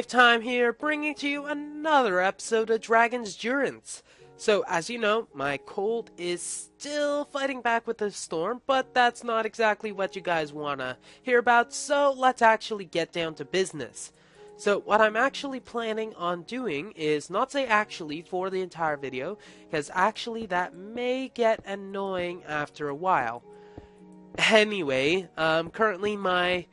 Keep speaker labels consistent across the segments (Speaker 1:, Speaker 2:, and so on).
Speaker 1: WayofTlime here, bringing to you another episode of Dragon's Durance. So, as you know, my cold is still fighting back with the storm, but that's not exactly what you guys want to hear about, so let's actually get down to business. So, what I'm actually planning on doing is not say actually for the entire video, because actually that may get annoying after a while. Anyway, currently my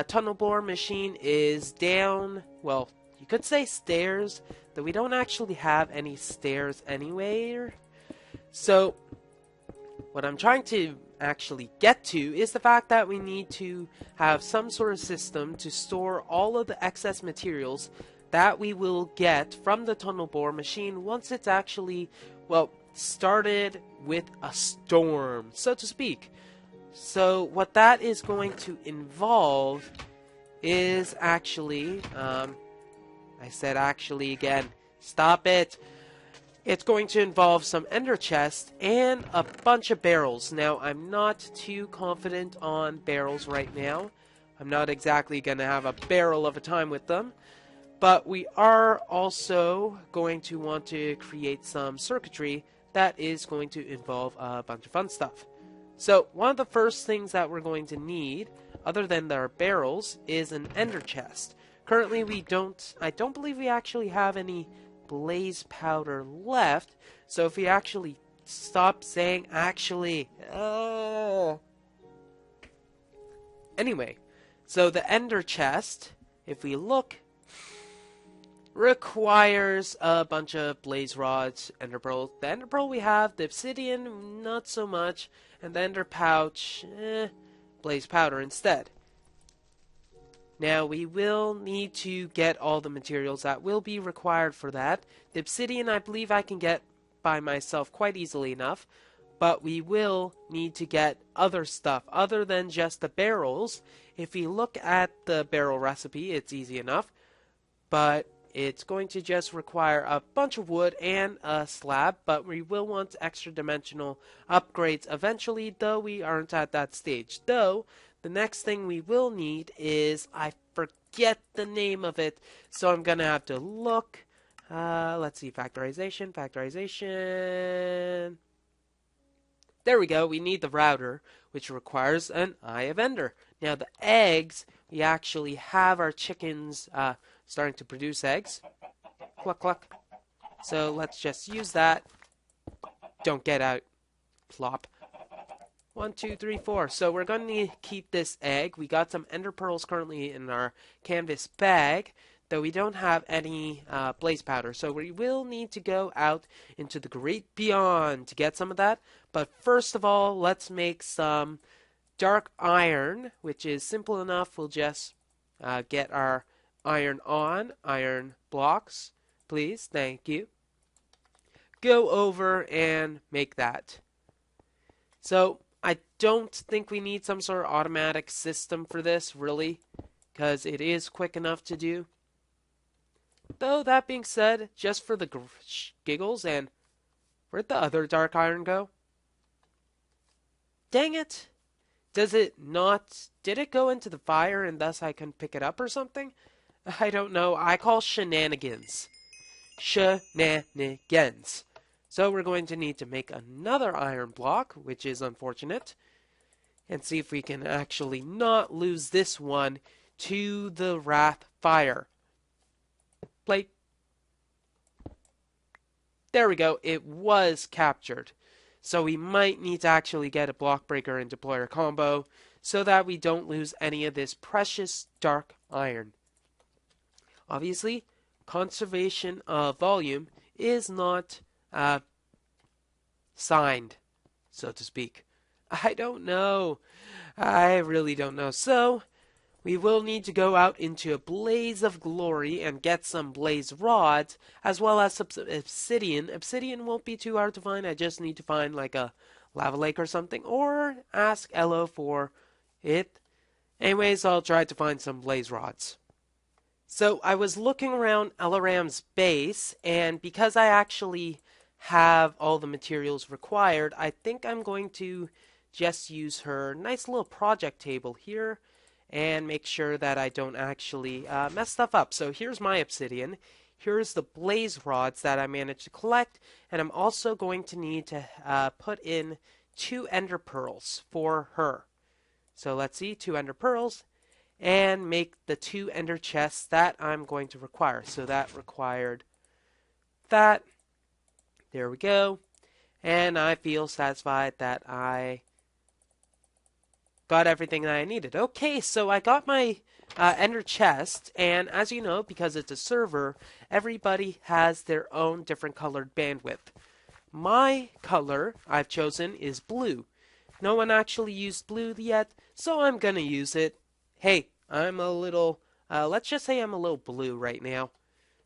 Speaker 1: tunnel bore machine is down, well, you could say stairs, though we don't actually have any stairs anywhere. So, what I'm trying to actually get to is the fact that we need to have some sort of system to store all of the excess materials that we will get from the tunnel bore machine once it's actually, well, started with a storm, so to speak. So what that is going to involve is actually, I said actually again, stop it. It's going to involve some ender chests and a bunch of barrels. Now, I'm not too confident on barrels right now. I'm not exactly going to have a barrel of a time with them. But we are also going to want to create some circuitry that is going to involve a bunch of fun stuff. So, one of the first things that we're going to need, other than our barrels, is an ender chest. Currently, I don't believe we actually have any blaze powder left, so if we actually stop saying actually, Anyway, so the ender chest, if we look, requires a bunch of blaze rods, ender pearls. The ender pearl we have, the obsidian, not so much, and the ender pouch, blaze powder instead. Now, we will need to get all the materials that will be required for that. The obsidian, I believe I can get by myself quite easily enough, but we will need to get other stuff other than just the barrels. If we look at the barrel recipe, it's easy enough, but it's going to just require a bunch of wood and a slab, but we will want extra dimensional upgrades eventually, though we aren't at that stage. Though, the next thing we will need is, I forget the name of it, so I'm going to have to look. Let's see, factorization. There we go, we need the router, which requires an Eye of Ender. Now the eggs, we actually have our chickens starting to produce eggs. Cluck, cluck. So let's just use that. Don't get out. Plop. 1, 2, 3, 4. So we're going to keep this egg. We got some ender pearls currently in our canvas bag, though we don't have any blaze powder. So we will need to go out into the great beyond to get some of that. But first of all, let's make some dark iron, which is simple enough. We'll just get our iron blocks, please. Thank you. Go over and make that. So I don't think we need some sort of automatic system for this, really, because it is quick enough to do. Though, that being said, just for the giggles, and where'd the other dark iron go? Dang it! Does it not... Did it go into the fire and thus I can pick it up or something? I don't know. I call shenanigans. Shenanigans. So we're going to need to make another iron block, which is unfortunate, and see if we can actually not lose this one to the wrath fire. Plate. There we go. It was captured. So we might need to actually get a block breaker and deployer combo so that we don't lose any of this precious dark iron. Obviously, conservation of volume is not signed, so to speak. I don't know. I really don't know. So, we will need to go out into a blaze of glory and get some blaze rods, as well as some obsidian. Obsidian won't be too hard to find. I just need to find like a lava lake or something, or ask Elo for it. Anyways, I'll try to find some blaze rods. So I was looking around Elaram's base, and because I actually have all the materials required, I think I'm going to just use her nice little project table here and make sure that I don't actually mess stuff up. So here's my obsidian. Here's the blaze rods that I managed to collect, and I'm also going to need to put in 2 ender pearls for her. So let's see, 2 ender pearls, and make the 2 ender chests that I'm going to require. So that required that. There we go. And I feel satisfied that I got everything that I needed. Okay, so I got my ender chest, and as you know, because it's a server, everybody has their own different colored bandwidth. My color I've chosen is blue. No one actually used blue yet, so I'm gonna use it. Hey, I'm a little, let's just say I'm a little blue right now.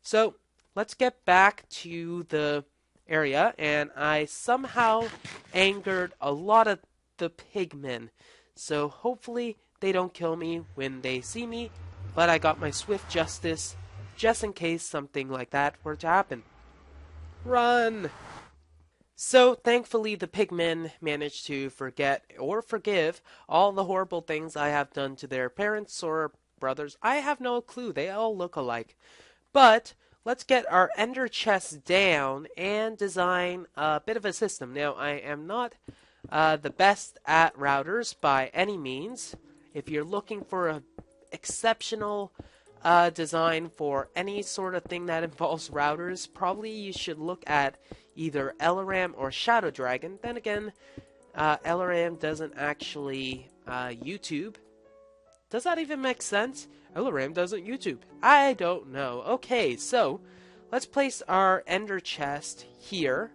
Speaker 1: So, let's get back to the area, and I somehow angered a lot of the pigmen. So hopefully they don't kill me when they see me, but I got my swift justice just in case something like that were to happen. Run! So thankfully the pigmen managed to forget or forgive all the horrible things I have done to their parents or brothers. I have no clue, they all look alike. But let's get our ender chests down and design a bit of a system. Now I am not the best at routers by any means. If you're looking for an exceptional design for any sort of thing that involves routers, probably you should look at either Elaram or Shadow Dragon. Then again, Elaram doesn't actually YouTube. Does that even make sense? Elaram doesn't YouTube. I don't know. Okay, so let's place our ender chest here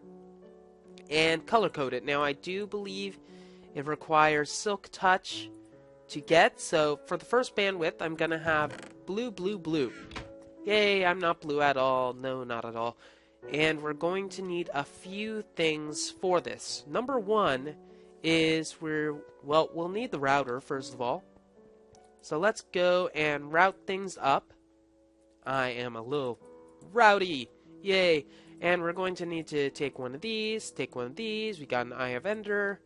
Speaker 1: and color code it. Now I do believe it requires Silk Touch to get, so for the first bandwidth I'm gonna have blue, blue, blue. Yay, I'm not blue at all. No, not at all. And we're going to need a few things for this. Number one is we'll need the router first of all. So let's go and route things up. I am a little rowdy. Yay. And we're going to need to take one of these, take one of these. We got an Eye of Ender.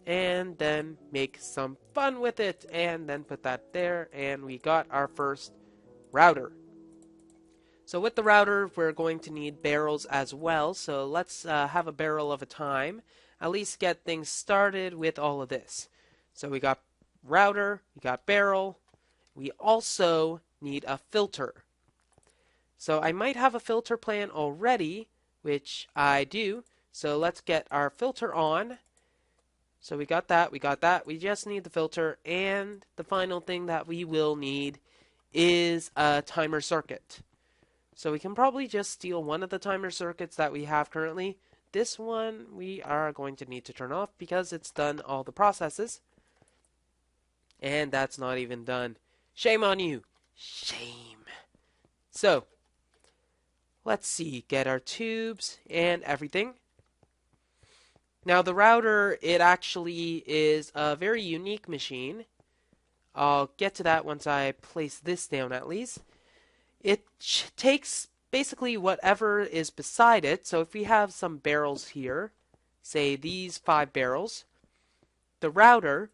Speaker 1: And then make some fun with it. And then put that there. And we got our first router. So with the router, we're going to need barrels as well. So let's have a barrel of a time. At least get things started with all of this. So we got router, we got barrel. We also need a filter. So I might have a filter plan already, which I do. So let's get our filter on. So we got that, we got that. We just need the filter. And the final thing that we will need is a timer circuit. So we can probably just steal one of the timer circuits that we have currently. This one we are going to need to turn off because it's done all the processes. And that's not even done. Shame on you. Shame. So, let's see. Get our tubes and everything. Now the router, it actually is a very unique machine. I'll get to that once I place this down at least. It takes basically whatever is beside it. So if we have some barrels here, say these 5 barrels, the router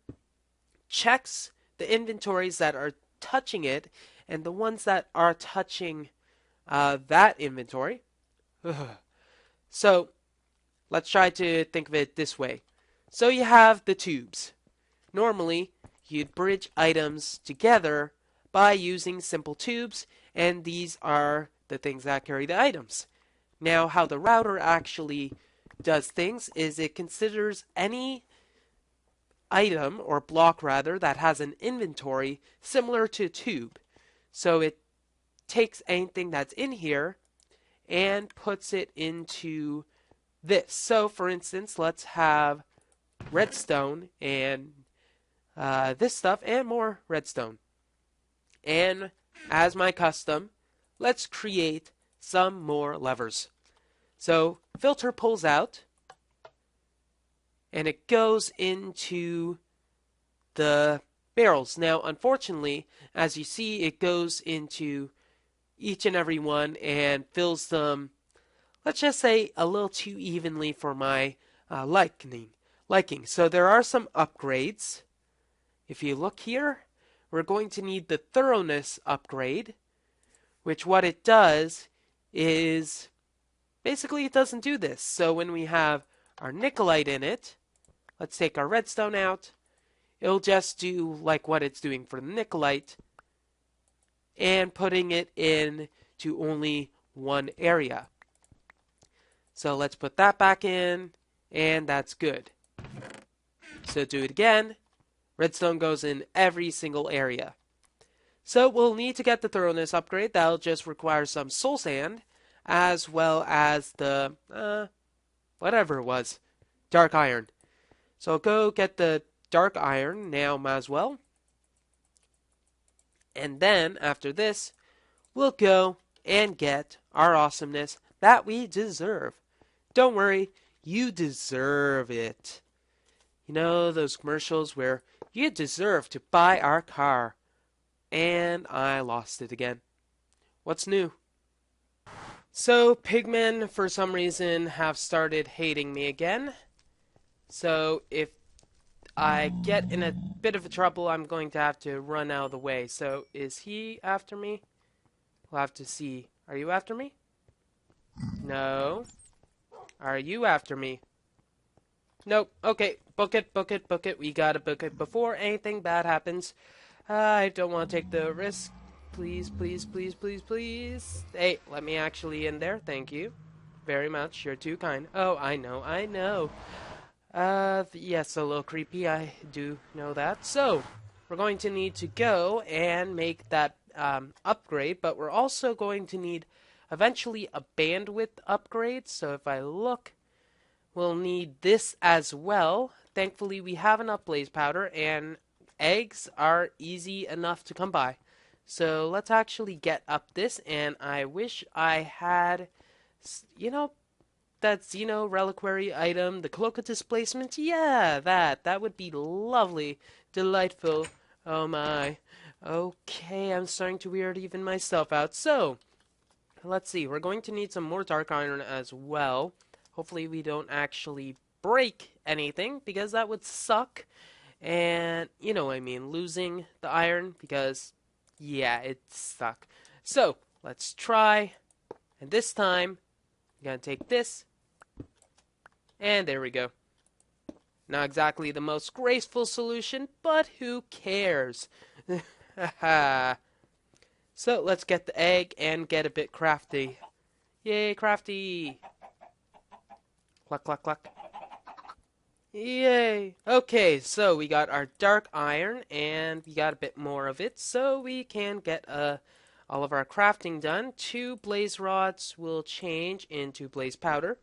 Speaker 1: checks the inventories that are touching it and the ones that are touching that inventory. So let's try to think of it this way. So you have the tubes. Normally, you'd bridge items together by using simple tubes, and these are the things that carry the items. Now, how the router actually does things is it considers any item, or block rather, that has an inventory similar to a tube. So it takes anything that's in here and puts it into this. So for instance, let's have redstone and this stuff and more redstone. And as my custom, let's create some more levers. So filter pulls out and it goes into the barrels. Now unfortunately, as you see, it goes into each and every one and fills them, let's just say, a little too evenly for my liking. So there are some upgrades if you look here, we're going to need the thoroughness upgrade, which what it does is basically it doesn't do this. So when we have our nickelite in it, let's take our redstone out, it'll just do like what it's doing for the nickelite and putting it in to only one area. So let's put that back in, and that's good. So do it again. Redstone goes in every single area. So we'll need to get the thoroughness upgrade. That'll just require some soul sand, as well as the, whatever it was, dark iron. So I'll go get the dark iron now, might as well. And then, after this, we'll go and get our awesomeness that we deserve. Don't worry, you deserve it. You know those commercials where you deserve to buy our car. And I lost it again. What's new? So, pigmen, for some reason, have started hating me again. So, if I get in a bit of a trouble, I'm going to have to run out of the way. So, is he after me? We'll have to see. Are you after me? No. Are you after me? Nope. Okay. Book it, book it, book it. We gotta book it before anything bad happens. I don't want to take the risk. Please, please, please, please, please. Hey, let me actually in there. Thank you very much. You're too kind. Oh, I know, I know. Yes, a little creepy. I do know that. So, we're going to need to go and make that upgrade, but we're also going to need eventually a bandwidth upgrade. So if I look, we'll need this as well. Thankfully, we have enough blaze powder, and eggs are easy enough to come by. So let's actually get up this, and I wish I had, you know, that Xeno reliquary item, the cloak of displacement. Yeah, that would be lovely, delightful. Oh my. Okay, I'm starting to weird even myself out. So, let's see. We're going to need some more dark iron as well. Hopefully we don't actually break anything, because that would suck. And, you know what I mean, losing the iron, because, yeah, it suck. So, let's try. And this time, I'm going to take this. And there we go. Not exactly the most graceful solution, but who cares? So, let's get the egg and get a bit crafty. Yay, crafty! Cluck, cluck, cluck. Yay! Okay, so we got our dark iron, and we got a bit more of it, so we can get all of our crafting done. 2 blaze rods will change into blaze powder.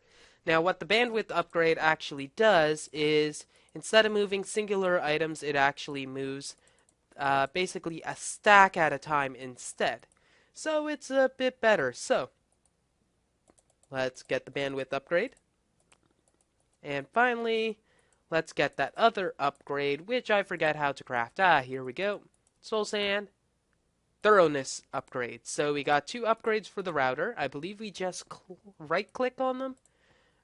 Speaker 1: Now, what the bandwidth upgrade actually does is, instead of moving singular items, it actually moves basically a stack at a time instead. So it's a bit better. So, let's get the bandwidth upgrade. And finally, let's get that other upgrade, which I forget how to craft. Here we go. Soul sand. Thoroughness upgrade. So we got 2 upgrades for the router. I believe we just right-click on them.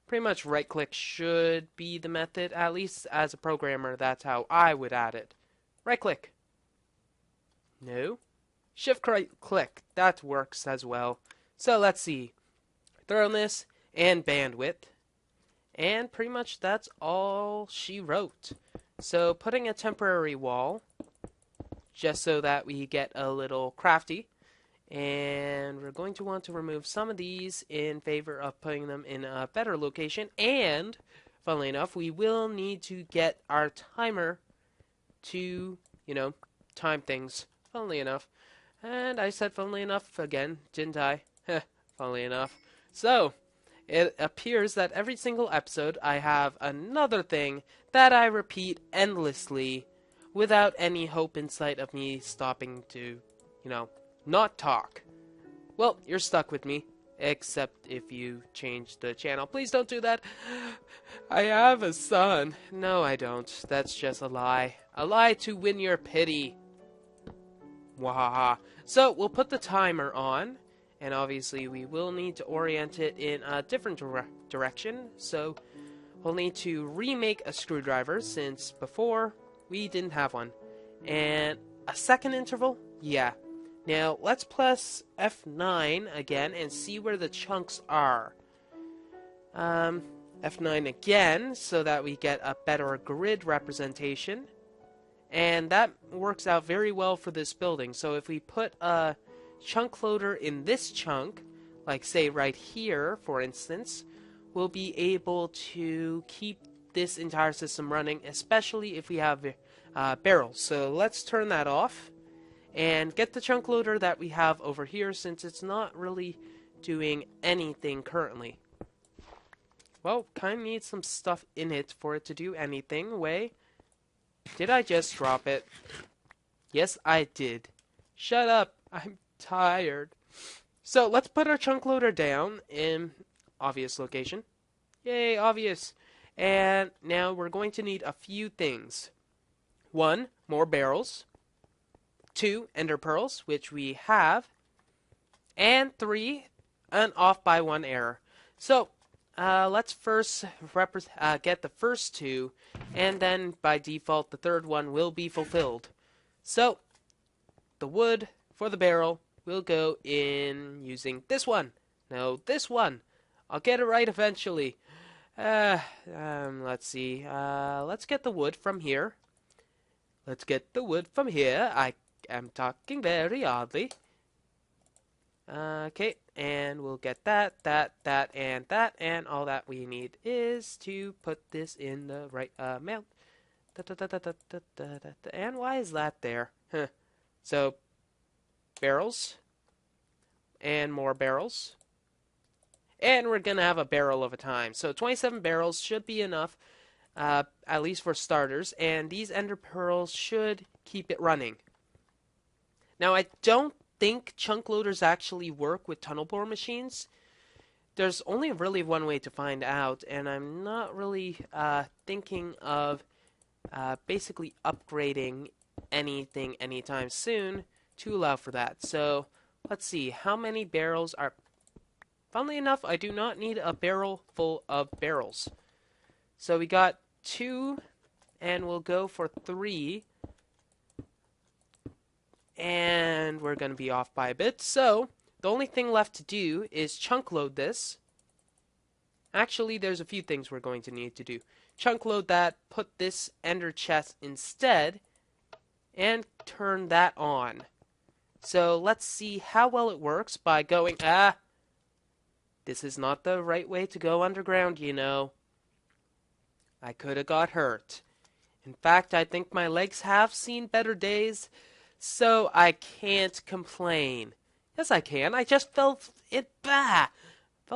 Speaker 1: Pretty much right-click should be the method. At least as a programmer, that's how I would add it. Right-click. No. Shift-right-click. That works as well. So let's see. Thoroughness and bandwidth. And pretty much that's all she wrote. So putting a temporary wall, just so that we get a little crafty. And we're going to want to remove some of these in favor of putting them in a better location. And, funnily enough, we will need to get our timer to, you know, time things. Funnily enough. And I said funnily enough again, didn't I? Funnily enough. So, it appears that every single episode I have another thing that I repeat endlessly without any hope in sight of me stopping to, you know, not talk. Well, you're stuck with me, except if you change the channel. Please don't do that. I have a son. No, I don't. That's just a lie. A lie to win your pity. Wahaha. So, we'll put the timer on. And obviously, we will need to orient it in a different direction. So, we'll need to remake a screwdriver, since before we didn't have one. And a second interval? Yeah. Now, let's press F9 again and see where the chunks are. F9 again, so that we get a better grid representation. And that works out very well for this building. So if we put a chunk loader in this chunk, like say right here, for instance, we'll be able to keep this entire system running, especially if we have barrels. So let's turn that off and get the chunk loader that we have over here, since it's not really doing anything currently. Well, kind of need some stuff in it for it to do anything. Did I just drop it? Yes, I did. Shut up. I'm tired. So let's put our chunk loader down in obvious location. Yay, obvious. And now we're going to need a few things. 1, more barrels. 2, ender pearls, which we have. And 3, an off by 1 error. So let's first get the first 2, and then by default the third one will be fulfilled. So the wood for the barrel will go in using this one. No, this one. I'll get it right eventually. Let's see. Let's get the wood from here. Let's get the wood from here. I am talking very oddly. Okay, and we'll get that, and all that we need is to put this in the right amount. And why is that there? Huh. So, barrels, and more barrels. And we're going to have a barrel of a time. So 27 barrels should be enough, at least for starters, and these ender pearls should keep it running. Now, I don't think chunk loaders actually work with tunnel bore machines. There's only really one way to find out, and I'm not really thinking of basically upgrading anything anytime soon to allow for that. So let's see, how many barrels are... Funnily enough, I do not need a barrel full of barrels. So we got 2, and we'll go for 3. And we're going to be off by a bit. So the only thing left to do is chunk load this. Actually, there's a few things we're going to need to do. Chunk load that, put this ender chest instead, and turn that on. So let's see how well it works by going... This is not the right way to go underground, you know. I could have got hurt. In fact, I think my legs have seen better days, so I can't complain. Yes, I can. I just felt it felt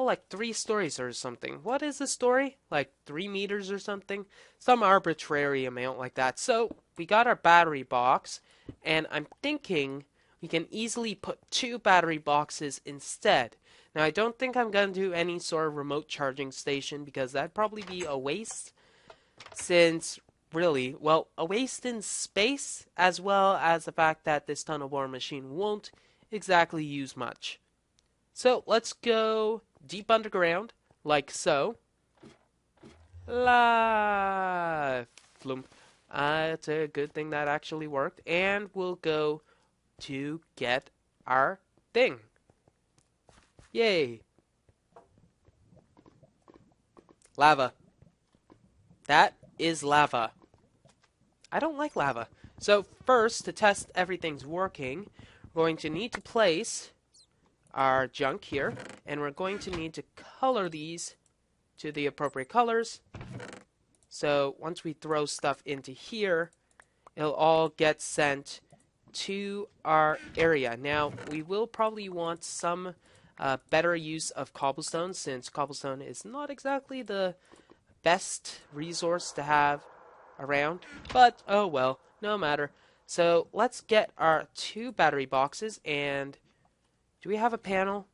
Speaker 1: like 3 stories or something. What is the story? Like 3 meters or something? Some arbitrary amount like that. So we got our battery box, and I'm thinking we can easily put 2 battery boxes instead. Now, I don't think I'm going to do any sort of remote charging station, because that'd probably be a waste, since really, well, a waste in space, as well as the fact that this tunnel bore machine won't exactly use much. So let's go deep underground, like so. Flump. It's a good thing that actually worked. And we'll go to get our thing. Yay. Lava. That is lava. I don't like lava. So first, to test everything's working, we're going to need to place our junk here, and we're going to need to color these to the appropriate colors. So once we throw stuff into here, it'll all get sent to our area. Now, we will probably want some better use of cobblestone, since cobblestone is not exactly the best resource to have around, but oh well, no matter. So let's get our 2 battery boxes, and do we have a panel?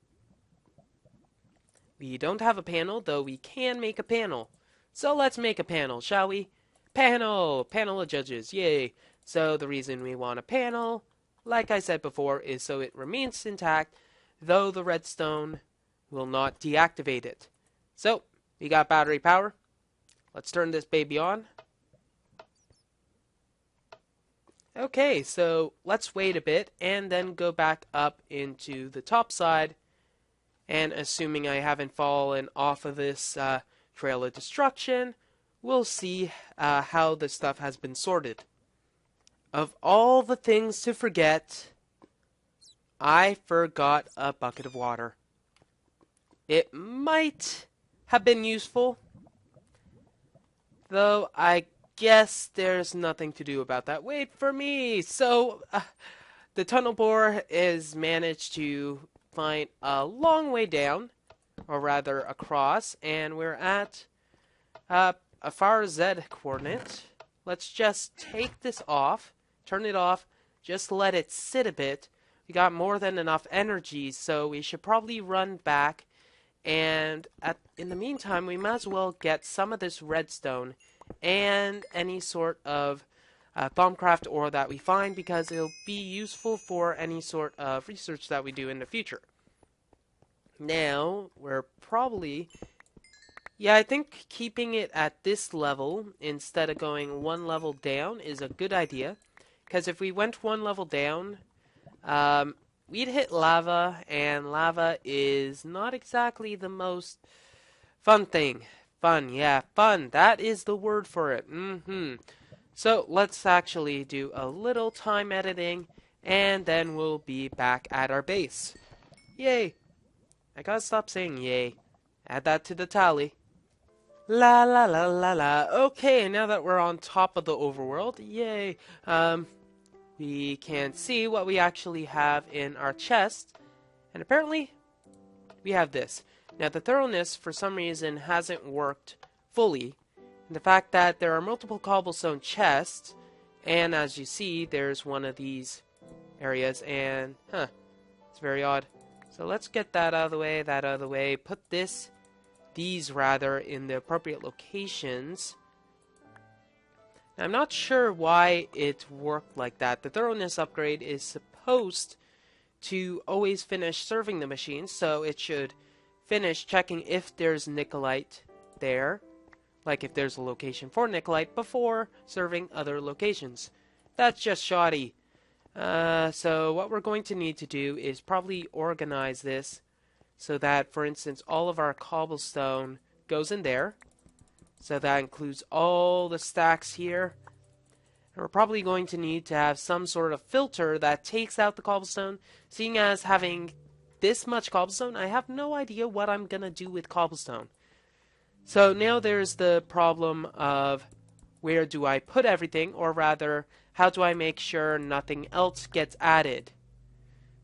Speaker 1: We don't have a panel, though we can make a panel. So let's make a panel, shall we? Panel! Panel of judges, yay! So the reason we want a panel, like I said before, is so it remains intact, though the redstone will not deactivate it. So, we got battery power. Let's turn this baby on. Okay, so let's wait a bit and then go back up into the top side. And assuming I haven't fallen off of this trail of destruction, we'll see how the stuff has been sorted. Of all the things to forget, I forgot a bucket of water. It might have been useful, though I guess there's nothing to do about that. Wait for me! So, the tunnel bore is managed to find a long way down, or rather across, and we're at a far Z coordinate. Let's just take this off, turn it off, just let it sit a bit. We got more than enough energy, so we should probably run back, and in the meantime, we might as well get some of this redstone and any sort of bombcraft ore that we find, because it'll be useful for any sort of research that we do in the future. Now, we're probably... Yeah, I think keeping it at this level instead of going one level down is a good idea. Because if we went one level down, we'd hit lava, and lava is not exactly the most fun thing. Fun, yeah, fun. That is the word for it. So let's actually do a little time editing, and then we'll be back at our base. Yay! I gotta stop saying yay. Add that to the tally. La la la la la. Okay, now that we're on top of the overworld, yay. We can see what we actually have in our chest, and apparently we have this. Now the thoroughness for some reason hasn't worked fully. And the fact that there are multiple cobblestone chests, and as you see there's one of these areas, and it's very odd. So let's get that out of the way, that out of the way, put these rather in the appropriate locations. Now, I'm not sure why it worked like that. The thoroughness upgrade is supposed to always finish serving the machine, so it should finish checking if there's Nikolite there, like if there's a location for Nikolite, before serving other locations. That's just shoddy. So what we're going to need to do is probably organize this so that, for instance, all of our cobblestone goes in there. So that includes all the stacks here. And we're probably going to need to have some sort of filter that takes out the cobblestone. Seeing as having this much cobblestone, I have no idea what I'm going to do with cobblestone. So now there's the problem of where do I put everything, or rather, how do I make sure nothing else gets added?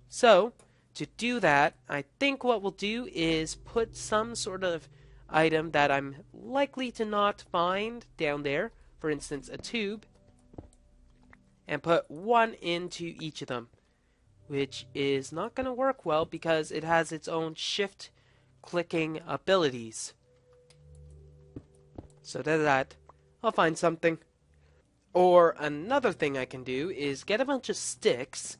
Speaker 1: So, to do that, I think what we'll do is put some sort of item that I'm likely to not find down there, for instance a tube, and put one into each of them, which is not going to work well because it has its own shift clicking abilities. So there's that. I'll find something. Or another thing I can do is get a bunch of sticks,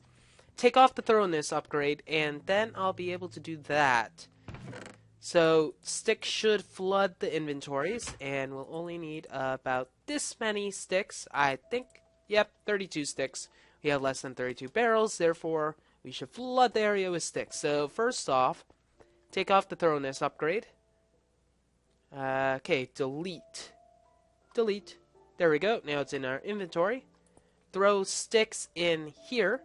Speaker 1: take off the thoroughness upgrade, and then I'll be able to do that. So sticks should flood the inventories, and we'll only need about this many sticks. I think, yep, 32 sticks. We have less than 32 barrels, therefore we should flood the area with sticks. So first off, take off the thoroughness upgrade. Okay, delete. Delete. There we go. Now it's in our inventory. Throw sticks in here.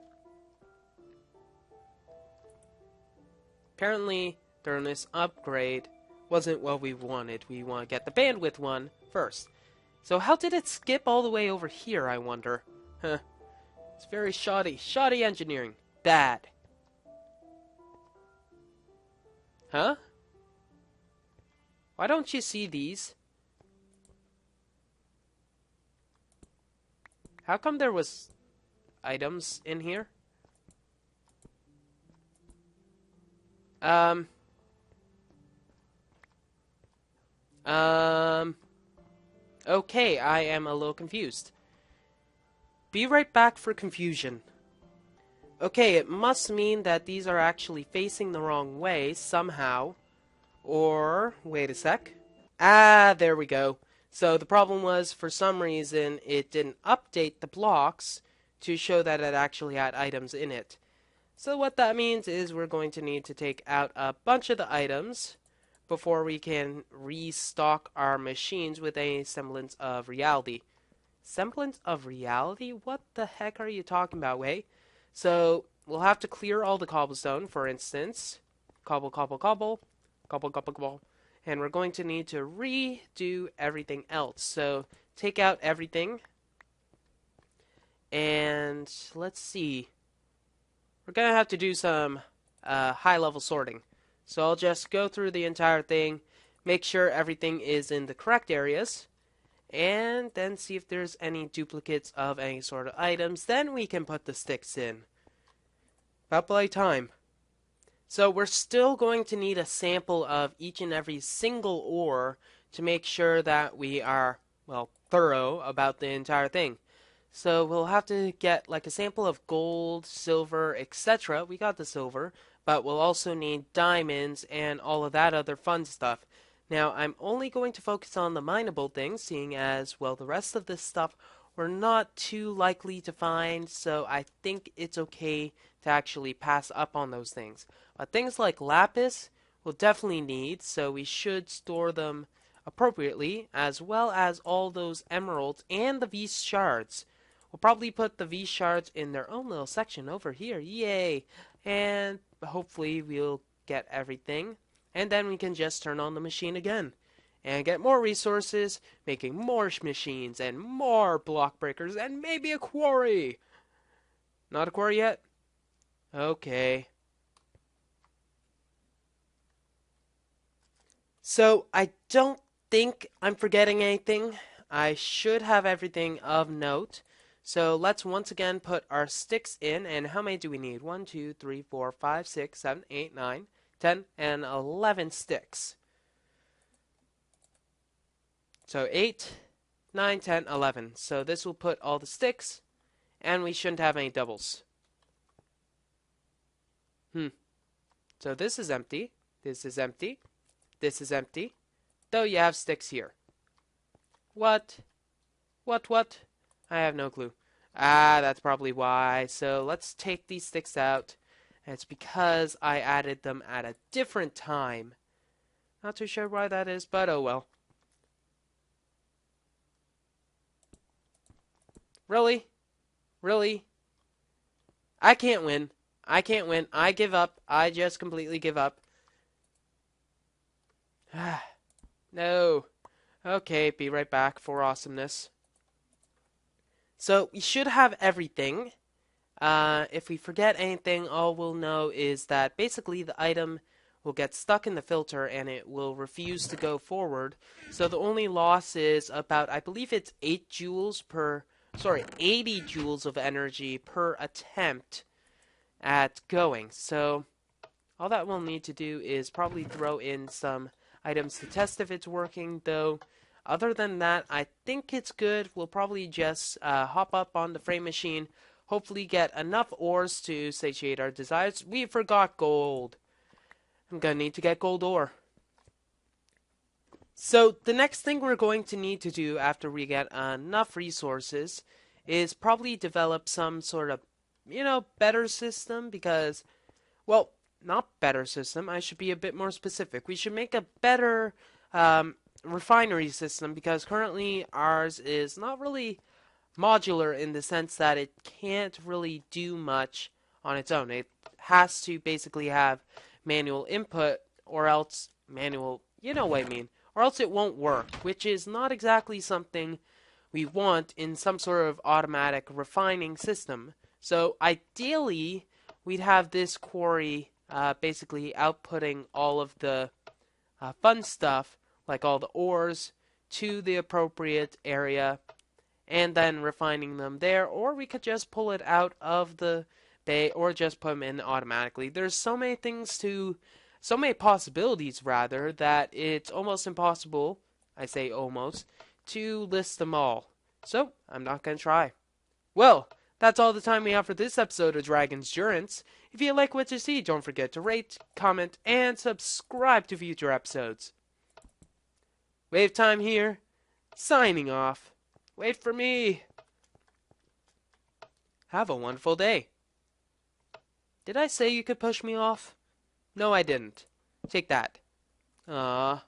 Speaker 1: Apparently, thoroughness upgrade wasn't what we wanted. We want to get the bandwidth one first. So how did it skip all the way over here, I wonder? Huh. It's very shoddy. Shoddy engineering. Bad. Huh? Why don't you see these? How come there was items in here? Okay, I am a little confused. Be right back for confusion. Okay, it must mean that these are actually facing the wrong way somehow. Or, wait a sec. Ah, there we go. So the problem was, for some reason, it didn't update the blocks to show that it actually had items in it. So what that means is we're going to need to take out a bunch of the items before we can restock our machines with a semblance of reality. Semblance of reality? What the heck are you talking about, Way? So we'll have to clear all the cobblestone, for instance. Cobble, cobble, cobble. Cobble, cobble, cobble. And we're going to need to redo everything else. So take out everything. And let's see. We're going to have to do some high-level sorting. So I'll just go through the entire thing, make sure everything is in the correct areas, and then see if there's any duplicates of any sort of items. Then we can put the sticks in. About play time. So we're still going to need a sample of each and every single ore to make sure that we are, well, thorough about the entire thing. So we'll have to get like a sample of gold, silver, etc. We got the silver, but we'll also need diamonds and all of that other fun stuff. Now, I'm only going to focus on the mineable things, seeing as, well, the rest of this stuff we're not too likely to find, so I think it's okay to actually pass up on those things. But things like lapis we'll definitely need, so we should store them appropriately, as well as all those emeralds and the V shards. We'll probably put the V shards in their own little section over here. Yay! And hopefully we'll get everything. And then we can just turn on the machine again. And get more resources, making more machines and more block breakers and maybe a quarry. Not a quarry yet? Okay. So I don't think I'm forgetting anything. I should have everything of note. So let's once again put our sticks in. And how many do we need? 1, 2, 3, 4, 5, 6, 7, 8, 9, 10, and 11 sticks. So 8, 9, 10, 11. So this will put all the sticks. And we shouldn't have any doubles. So this is empty. This is empty. This is empty. Though you have sticks here. What? What? I have no clue. Ah, that's probably why. So let's take these sticks out. And it's because I added them at a different time. Not too sure why that is, but oh well. Really? Really? I can't win. I can't win. I give up. I just completely give up. No. Okay, be right back for awesomeness. So we should have everything. If we forget anything, all we'll know is that basically the item will get stuck in the filter and it will refuse to go forward. So the only loss is about, I believe it's 80 joules of energy per attempt at going. So all that we'll need to do is probably throw in some items to test if it's working, though. Other than that, I think it's good. We'll probably just hop up on the frame machine, hopefully get enough ores to satiate our desires. We forgot gold. I'm gonna need to get gold ore. So the next thing we're going to need to do after we get enough resources is probably develop some sort of, better system because, well, not better system. I should be a bit more specific. We should make a better refinery system because currently ours is not really modular in the sense that it can't really do much on its own. It has to basically have manual input or else manual, you know what I mean, or else it won't work, which is not exactly something we want in some sort of automatic refining system. So ideally, we'd have this quarry basically outputting all of the fun stuff, like all the ores, to the appropriate area, and then refining them there, or we could just pull it out of the bay, or just put them in automatically. There's so many possibilities rather, that it's almost impossible, I say almost, to list them all. So, I'm not going to try. Well, that's all the time we have for this episode of Dragon's Durance. If you like what you see, don't forget to rate, comment, and subscribe to future episodes. WayofTime here, signing off. Wait for me. Have a wonderful day. Did I say you could push me off? No, I didn't. Take that. Ah.